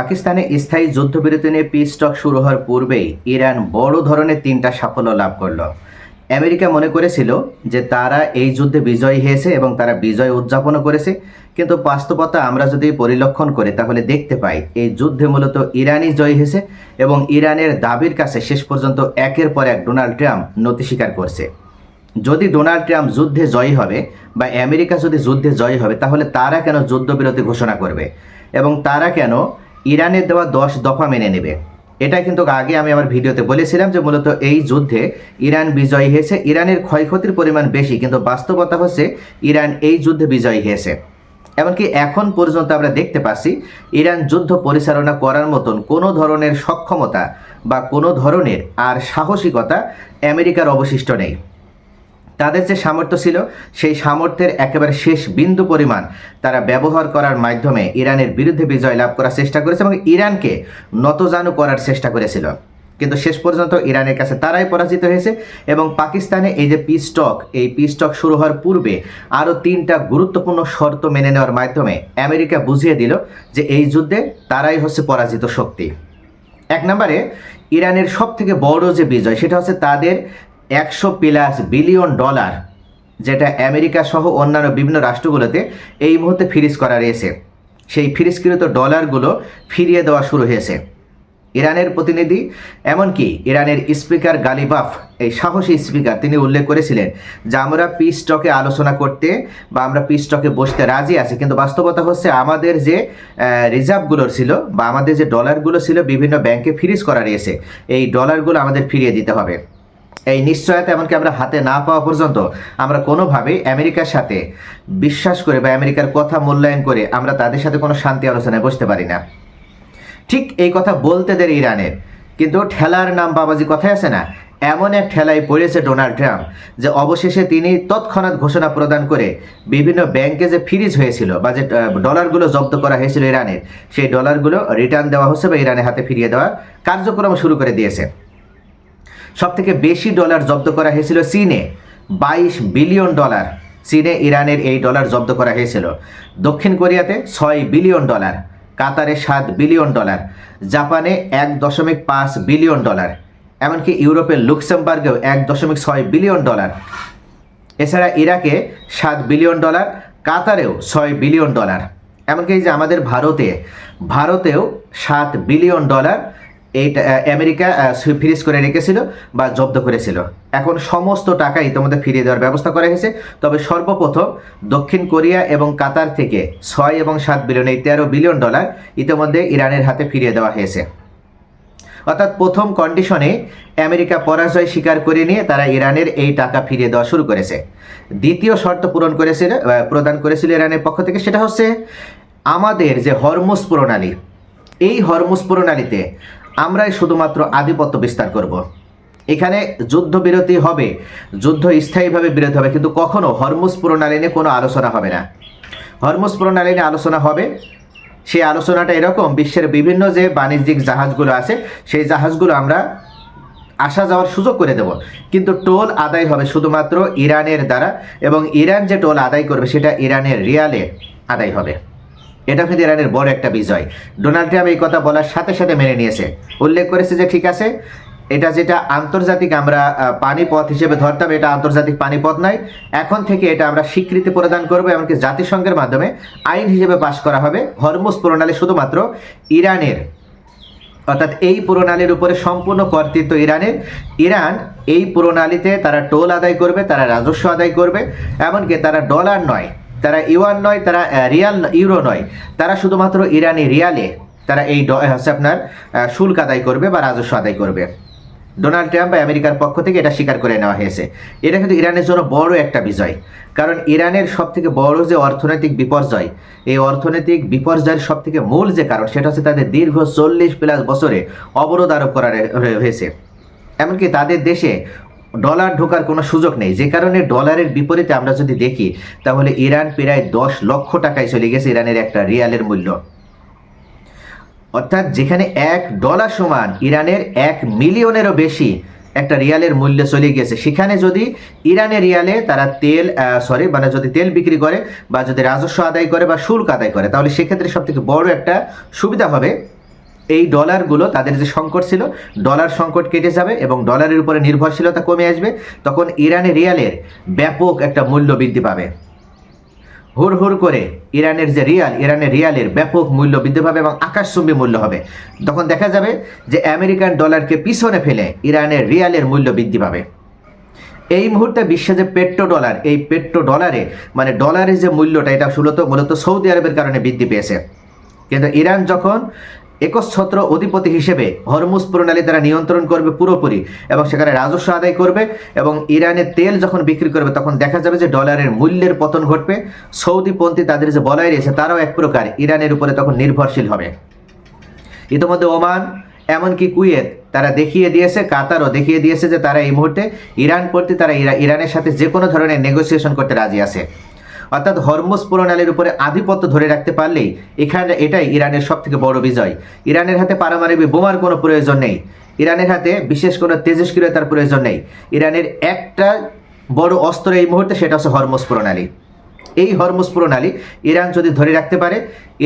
পাকিস্তানে স্থায়ী যুদ্ধবিরতি নিয়ে পিস টক শুরু হওয়ার পূর্বেই ইরান বড় ধরনের 3টা সাফল্য লাভ করলো। আমেরিকা মনে করেছিল যে তারা এই যুদ্ধে বিজয়ী হয়েছে এবং তারা বিজয় উদযাপনও করেছে, কিন্তু বাস্তবতা আমরা যদি পরিলক্ষণ করি তাহলে দেখতে পাই এই যুদ্ধে মূলত ইরানই জয়ী হয়েছে এবং ইরানের দাবির কাছে শেষ পর্যন্ত একের পর এক ডোনাল্ড ট্রাম্প নতি স্বীকার করছে। যদি ডোনাল্ড ট্রাম্প যুদ্ধে জয়ী হবে বা আমেরিকা যদি যুদ্ধে জয়ী হবে, তাহলে তারা কেন যুদ্ধবিরতি ঘোষণা করবে এবং তারা কেন ইরানের দেওয়া 10 দফা মেনে নেবে? এটা কিন্তু আগে আমি আমার ভিডিওতে বলেছিলাম যে মূলত এই যুদ্ধে ইরান বিজয়ী হয়েছে। ইরানের ক্ষয়ক্ষতির পরিমাণ বেশি, কিন্তু বাস্তবতা হচ্ছে ইরান এই যুদ্ধে বিজয়ী হয়েছে। এমনকি এখন পর্যন্ত আমরা দেখতে পাচ্ছি ইরান যুদ্ধ পরিচালনা করার মতন কোনো ধরনের সক্ষমতা বা কোনো ধরনের আর সাহসিকতা আমেরিকার অবশিষ্ট নেই। তাদের যে সামর্থ্য ছিল সেই সামর্থ্যের একেবারে শেষ বিন্দু পরিমাণ তারা ব্যবহার করার মাধ্যমে ইরানের বিরুদ্ধে বিজয় লাভ করার চেষ্টা করেছে এবং ইরানকে নতজানু করার চেষ্টা করেছিল। কিন্তু শেষ পর্যন্ত ইরানের কাছে তারাই পরাজিত হয়েছে এবং পাকিস্তানে এই যে পিস টক, এই পিস টক শুরু হওয়ার পূর্বে আরও 3টা গুরুত্বপূর্ণ শর্ত মেনে নেওয়ার মাধ্যমে আমেরিকা বুঝিয়ে দিল যে এই যুদ্ধে তারাই হচ্ছে পরাজিত শক্তি। 1 নম্বরে, ইরানের সবথেকে বড় যে বিজয় সেটা হচ্ছে তাদের 100+ বিলিয়ন ডলার, যেটা আমেরিকা সহ অন্যান্য বিভিন্ন রাষ্ট্রগুলোতে এই মুহূর্তে ফ্রিজ করা রয়েছে, সেই ফ্রিজকৃত ডলারগুলো ফিরিয়ে দেওয়া শুরু হয়েছে। ইরানের প্রতিনিধি, এমনকি ইরানের স্পিকার গালিবাফ, এই সাহসী স্পিকার, তিনি উল্লেখ করেছিলেন যে আমরা পিস টকে আলোচনা করতে বা আমরা পিস টকে বসতে রাজি আছি, কিন্তু বাস্তবতা হচ্ছে আমাদের যে রিজার্ভগুলো ছিল বা আমাদের যে ডলারগুলো ছিল বিভিন্ন ব্যাংকে ফ্রিজ করা রয়েছে, এই ডলারগুলো আমাদের ফিরিয়ে দিতে হবে। এই নিশ্চয়তা এমনকি আমরা হাতে না পাওয়া পর্যন্ত আমরা কোনোভাবেই আমেরিকার সাথে বিশ্বাস করে বা আমেরিকার কথা মূল্যায়ন করে আমরা তাদের সাথে কোনো শান্তি আলোচনায় বসতে পারি না। ঠিক এই কথা বলতে দেরি ইরানের, কিন্তু ঠেলার নাম বাবাজি কথায় আছে না, এমন এক ঠেলায় পড়েছে ডোনাল্ড ট্রাম্প যে অবশেষে তিনি তৎক্ষণাৎ ঘোষণা প্রদান করে বিভিন্ন ব্যাংকে যে ফ্রিজ হয়েছিল বা যে ডলারগুলো জব্দ করা হয়েছিল ইরানের, সেই ডলারগুলো রিটার্ন দেওয়া হচ্ছে বা ইরানের হাতে ফিরিয়ে দেওয়ার কার্যক্রম শুরু করে দিয়েছে। সবথেকে বেশি ডলার জব্দ করা হয়েছিল চীনে, 22 বিলিয়ন ডলার চীনে ইরানের এই ডলার জব্দ করা হয়েছিল। দক্ষিণ কোরিয়াতে 6 বিলিয়ন ডলার, কাতারে 7 বিলিয়ন ডলার, জাপানে 1.5 বিলিয়ন ডলার, এমনকি ইউরোপের লুক্সেমবার্গেও 1.6 বিলিয়ন ডলার। এছাড়া ইরাকে 7 বিলিয়ন ডলার, কাতারেও 6 বিলিয়ন ডলার, এমনকি এই যে আমাদের ভারতেও 7 বিলিয়ন ডলার এইটা আমেরিকা ফ্রিজ করে রেখেছিল বা জব্দ করেছিল। এখন সমস্ত টাকা ইতিমধ্যে ফিরিয়ে দেওয়ার ব্যবস্থা করা হয়েছে। তবে সর্বপ্রথম দক্ষিণ কোরিয়া এবং কাতার থেকে 6 এবং 7 বিলিয়ন, এই 13 বিলিয়ন ডলার ইতিমধ্যে ইরানের হাতে ফিরিয়ে দেওয়া হয়েছে। অর্থাৎ প্রথম কন্ডিশনে আমেরিকা পরাজয় স্বীকার করে নিয়ে তারা ইরানের এই টাকা ফিরিয়ে দেওয়া শুরু করেছে। দ্বিতীয় শর্ত প্রদান করেছিল ইরানের পক্ষ থেকে, সেটা হচ্ছে আমাদের যে হরমুজ প্রণালী, এই হরমুজ প্রণালীতে আমরাই শুধুমাত্র আধিপত্য বিস্তার করব। এখানে যুদ্ধবিরতি হবে, যুদ্ধ স্থায়ীভাবে বিরতি হবে, কিন্তু কখনো হরমুজ প্রণালী নিয়ে কোনো আলোচনা হবে না। হরমুজ প্রণালী নিয়ে আলোচনা হবে, সেই আলোচনাটা এরকম, বিশ্বের বিভিন্ন যে বাণিজ্যিক জাহাজগুলো আছে সেই জাহাজগুলো আমরা আসা যাওয়ার সুযোগ করে দেব, কিন্তু টোল আদায় হবে শুধুমাত্র ইরানের দ্বারা এবং ইরান যে টোল আদায় করবে সেটা ইরানের রিয়ালে আদায় হবে। এটা কিন্তু ইরানের বড় একটা বিজয়। ডোনাল্ড ট্রাম্প এই কথা বলার সাথে সাথে মেনে নিয়েছে, উল্লেখ করেছে যে ঠিক আছে, এটা যেটা আন্তর্জাতিক আমরা পানিপথ হিসেবে ধরতাম, এটা আন্তর্জাতিক পানিপথ নয়, এখন থেকে এটা আমরা স্বীকৃতি প্রদান করবো, এমনকি জাতিসংঘের মাধ্যমে আইন হিসেবে পাশ করা হবে। হরমুজ প্রণালী শুধুমাত্র ইরানের, অর্থাৎ এই প্রণালীর উপরে সম্পূর্ণ কর্তৃত্ব ইরানের। ইরান এই প্রণালীতে তারা টোল আদায় করবে, তারা রাজস্ব আদায় করবে, এমনকি তারা ডলার নয়, তারা ইউয়ান নয়, তারা রিয়াল ইউরো নয়, তারা শুধুমাত্র ইরানি রিয়ালে তারা এই হচ্ছে আপনার শুল্ক আদায় করবে বা রাজস্ব আদায় করবে। ডোনাল্ড ট্রাম্প বা আমেরিকার পক্ষ থেকে এটা স্বীকার করে নেওয়া হয়েছে। এটা কিন্তু ইরানের জন্য বড় একটা বিজয়, কারণ ইরানের সবথেকে বড় যে অর্থনৈতিক বিপর্যয়, এই অর্থনৈতিক বিপর্যয়ের সবথেকে মূল যে কারণ সেটা হচ্ছে তাদের দীর্ঘ 40+ বছরে অবরোধ আরোপ করা হয়েছে। এমনকি তাদের দেশে ডলার ঢোকার কোনো সুযোগ নেই, যে কারণে ডলারের বিপরীতে আমরা যদি দেখি তাহলে ইরান প্রায় 10 লক্ষ টাকায় চলে গেছে ইরানের একটা রিয়ালের মূল্য। অর্থাৎ যেখানে $1 সমান ইরানের 1 মিলিয়নেরও বেশি একটা রিয়ালের মূল্য চলে গেছে, সেখানে যদি ইরানের রিয়ালে তারা যদি তেল বিক্রি করে বা যদি রাজস্ব আদায় করে বা শুল্ক আদায় করে, তাহলে সেক্ষেত্রে সবথেকে বড় একটা সুবিধা হবে এই ডলারগুলো তাদের যে সংকট ছিল, ডলার সংকট কেটে যাবে এবং ডলারের উপরে নির্ভরশীলতা কমে আসবে। তখন ইরানের রিয়ালের ব্যাপক একটা মূল্য বৃদ্ধি পাবে। হুড় হুড় করে ইরানের রিয়ালের ব্যাপক মূল্য বৃদ্ধি পাবে এবং আকাশচুম্বী মূল্য হবে। তখন দেখা যাবে যে আমেরিকান ডলারকে পিছনে ফেলে ইরানের রিয়ালের মূল্য বৃদ্ধি পাবে। এই মুহূর্তে বিশ্বে যে পেট্রোডলার, এই পেট্রোডলারে মানে ডলারের যে মূল্যটা, এটা মূলত সৌদি আরবের কারণে বৃদ্ধি পেয়েছে। কিন্তু ইরান যখন একচ্ছত্র অধিপতি হিসেবে হরমুজ প্রণালী তারা নিয়ন্ত্রণ করবে পুরোপুরি এবং সেখানে রাজস্ব আদায় করবে এবং ইরানের তেল যখন বিক্রি করবে, তখন দেখা যাবে যে ডলারের মূল্যের পতন ঘটবে। সৌদিপন্থী তাদের যে বলয় রয়েছে তারাও এক প্রকার ইরানের উপরে তখন নির্ভরশীল হবে। ইতিমধ্যে ওমান, এমনকি কুয়েত তারা দেখিয়ে দিয়েছে, কাতারও দেখিয়ে দিয়েছে যে তারা এই মুহূর্তে তারা ইরানের সাথে যে কোনো ধরনের নেগোসিয়েশন করতে রাজি আছে। অর্থাৎ হরমুজ প্রণালীর উপরে আধিপত্য ধরে রাখতে পারলেই এটাই ইরানের সবথেকে বড় বিজয়। ইরানের হাতে পারমাণবিক বোমার কোনো প্রয়োজন নেই, ইরানের হাতে বিশেষ কোনো তেজস্ক্রিয়তার প্রয়োজন নেই। ইরানের একটা বড় অস্ত্র এই মুহূর্তে, সেটা হচ্ছে হরমুজ প্রণালী। এই হরমুজ প্রণালী ইরান যদি ধরে রাখতে পারে,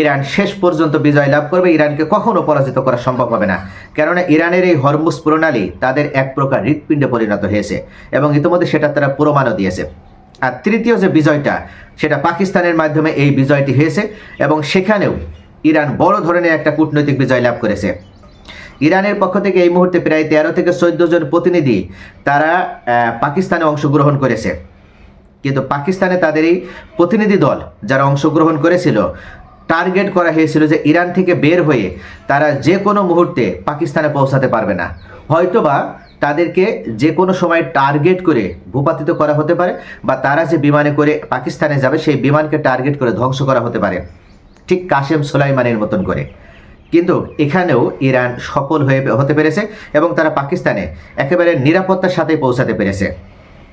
ইরান শেষ পর্যন্ত বিজয় লাভ করবে। ইরানকে কখনো পরাজিত করা সম্ভব হবে না, কেননা ইরানের এই হরমুজ প্রণালী তাদের এক প্রকার হৃৎপিণ্ডে পরিণত হয়েছে এবং ইতিমধ্যে সেটা তারা প্রমাণও দিয়েছে। আর তৃতীয় যে বিজয়টা, সেটা পাকিস্তানের মাধ্যমে এই বিজয়টি হয়েছে এবং সেখানেও ইরান বড় ধরনের একটা কূটনৈতিক বিজয় লাভ করেছে। ইরানের পক্ষ থেকে এই মুহূর্তে প্রায় 13 থেকে 14 জন প্রতিনিধি তারা পাকিস্তানে অংশগ্রহণ করেছে। কিন্তু পাকিস্তানে তাদের এই প্রতিনিধি দল যারা অংশগ্রহণ করেছিল, টার্গেট করা হয়েছিল যে ইরান থেকে বের হয়ে তারা যে কোনো মুহূর্তে পাকিস্তানে পৌঁছাতে পারবে না, হয়তোবা তাদেরকে যে কোনো সময় টার্গেট করে ভূপাতিত করা হতে পারে বা তারা যে বিমানে করে পাকিস্তানে যাবে সেই বিমানকে টার্গেট করে ধ্বংস করা হতে পারে, ঠিক কাশেম সুলাইমানের মতন করে। কিন্তু এখানেও ইরান সফল হতে পেরেছে এবং তারা পাকিস্তানে একেবারে নিরাপত্তার সাথে পৌঁছাতে পেরেছে।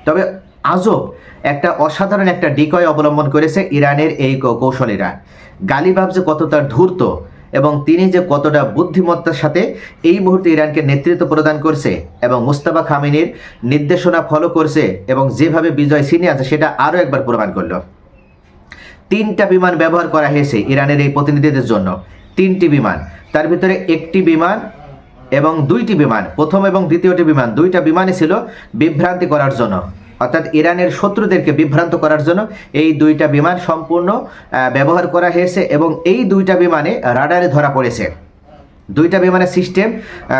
তবে আজব একটা অসাধারণ একটা ডিকয় অবলম্বন করেছে ইরানের এই কৌশলীরা। গালিবাফ যে কতটা ধূর্ত এবং তিনি যে কতটা বুদ্ধিমত্তার সাথে এই মুহূর্তে ইরানকে নেতৃত্ব প্রদান করছে এবং মুস্তাফা খামেনির নির্দেশনা ফলো করছে এবং যেভাবে বিজয় ছিনিয়ে আছে, সেটা আরও একবার প্রমাণ করলো। 3টা বিমান ব্যবহার করা হয়েছে ইরানের এই প্রতিনিধিদের জন্য, 3টি বিমান, তার ভিতরে একটি বিমান এবং 2টি বিমান, প্রথম এবং দ্বিতীয়টি বিমান, 2টা বিমানই ছিল বিভ্রান্তি করার জন্য, অর্থাৎ ইরানের শত্রুদেরকে বিভ্রান্ত করার জন্য এই 2টা বিমান সম্পূর্ণ ব্যবহার করা হয়েছে এবং এই 2টা বিমানে রাডারে ধরা পড়েছে। 2টা বিমানের সিস্টেম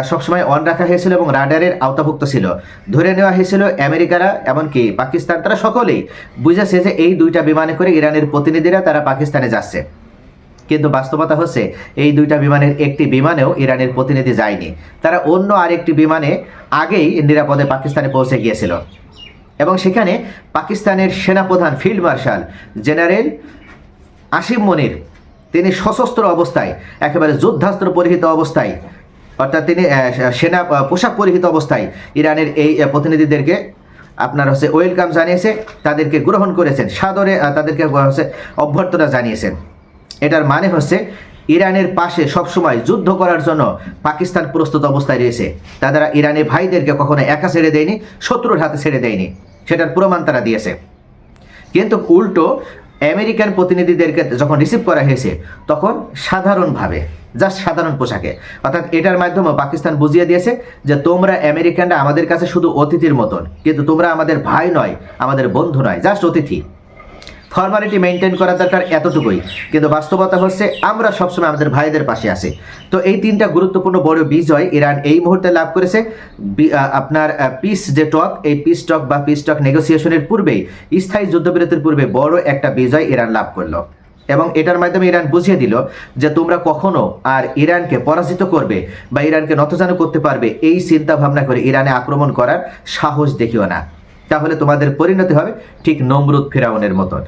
সবসময় অন রাখা হয়েছিল এবং রাডারের আওতাভুক্ত ছিল। ধরে নেওয়া হয়েছিল আমেরিকারা, এমনকি পাকিস্তান, তারা সকলেই বুঝেছে যে এই 2টা বিমানে করে ইরানের প্রতিনিধিরা তারা পাকিস্তানে যাচ্ছে। কিন্তু বাস্তবতা হচ্ছে এই 2টা বিমানের একটি বিমানেও ইরানের প্রতিনিধি যায়নি, তারা অন্য আরেকটি বিমানে আগেই নিরাপদে পাকিস্তানে পৌঁছে গিয়েছিল এবং সেখানে পাকিস্তানের সেনাপ্রধান ফিল্ড মার্শাল জেনারেল আসিম মনির, তিনি সশস্ত্র অবস্থায়, একেবারে যুদ্ধাস্ত্র পরিহিত অবস্থায়, অর্থাৎ তিনি সেনা পোশাক পরিহিত অবস্থায় ইরানের এই প্রতিনিধিদেরকে ওয়েলকাম জানিয়েছে, তাদেরকে গ্রহণ করেছেন, সাদরে তাদেরকে অভ্যর্থনা জানিয়েছেন। এটার মানে হচ্ছে ইরানের পাশে সবসময় যুদ্ধ করার জন্য পাকিস্তান প্রস্তুত অবস্থায় রয়েছে। তারা ইরানি ভাইদেরকে কখনো একা ছেড়ে দেয়নি, শত্রুর হাতে ছেড়ে দেয়নি, সেটার প্রমাণ তারা দিয়েছে। কিন্তু উল্টো আমেরিকান প্রতিনিধিদেরকে যখন রিসিভ করা হয়েছে, তখন সাধারণভাবে, জাস্ট সাধারণ পোশাকে, অর্থাৎ এটার মাধ্যমে পাকিস্তান বুঝিয়ে দিয়েছে যে তোমরা আমেরিকানরা আমাদের কাছে শুধু অতিথির মতন, কিন্তু তোমরা আমাদের ভাই নয়, আমাদের বন্ধু নয়, জাস্ট অতিথি। ফর্মালিটি মেনটেন করা দরকার, এতটুকুই। কিন্তু বাস্তবতা হচ্ছে আমরা সবসময় আমাদের ভাইদের পাশে আছি। তো এই 3টা গুরুত্বপূর্ণ বড় বিজয় ইরান এই মুহূর্তে লাভ করেছে। আপনার পিস টক নেগোসিয়েশনের পূর্বেই, স্থায়ী যুদ্ধবিরতির পূর্বে বড় একটা বিজয় ইরান লাভ করলো এবং এটার মাধ্যমে ইরান বুঝিয়ে দিল যে তোমরা কখনো আর ইরানকে পরাজিত করবে বা ইরানকে নতজানু করতে পারবে এই চিন্তা ভাবনা করে ইরানে আক্রমণ করার সাহস দেখিও না, তাহলে তোমাদের পরিণতি হবে ঠিক নমরুদ ফিরাউনের মতন।